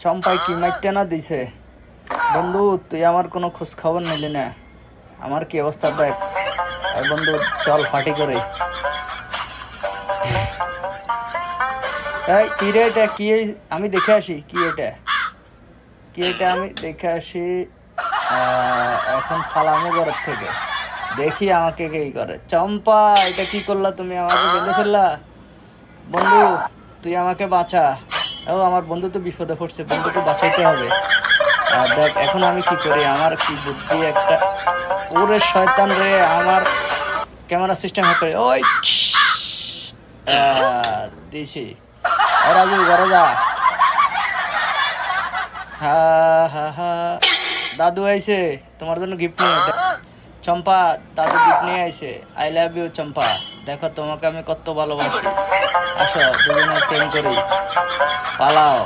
চম্পাই কি মাইটটা না দিছে। বন্ধু তুই আমার কোনো খোঁজ খবর নিলি না, আমার কি অবস্থা দেখ। আর বন্ধু চল ফাটি করে। এই কি রে এটা কি? আমি দেখে আসি কি এটা, কি এটা আমি দেখে আসি। এখন ফালামো ঘরের থেকে, দেখি আমাকে কে করে। চম্পা এটা কি করলা তুমি, আমাকে বেঁধে ফেললা। বন্ধু তুই আমাকে বাঁচা। ও আমার বন্ধু তো বিপদে পড়ছে, বন্ধুকে বাঁচাইতে হবে। দেখ এখন আমি কি করি, আমার কি বুদ্ধি একটা। ওরে শয়তান রে, আমার ক্যামেরা সিস্টেম হ্যাক করে। ওই দিছি। রাজু ঘরে যা। হা হা হা, দাদু আইছে তোমার জন্য গিফট নিয়ে। চম্পা দাদু গিফট নিয়ে আইছে। আই লাভ ইউ চম্পা, দেখো তোমাকে আমি কত ভালোবাসি। আসো দুজনে প্রেম করি, পালাও।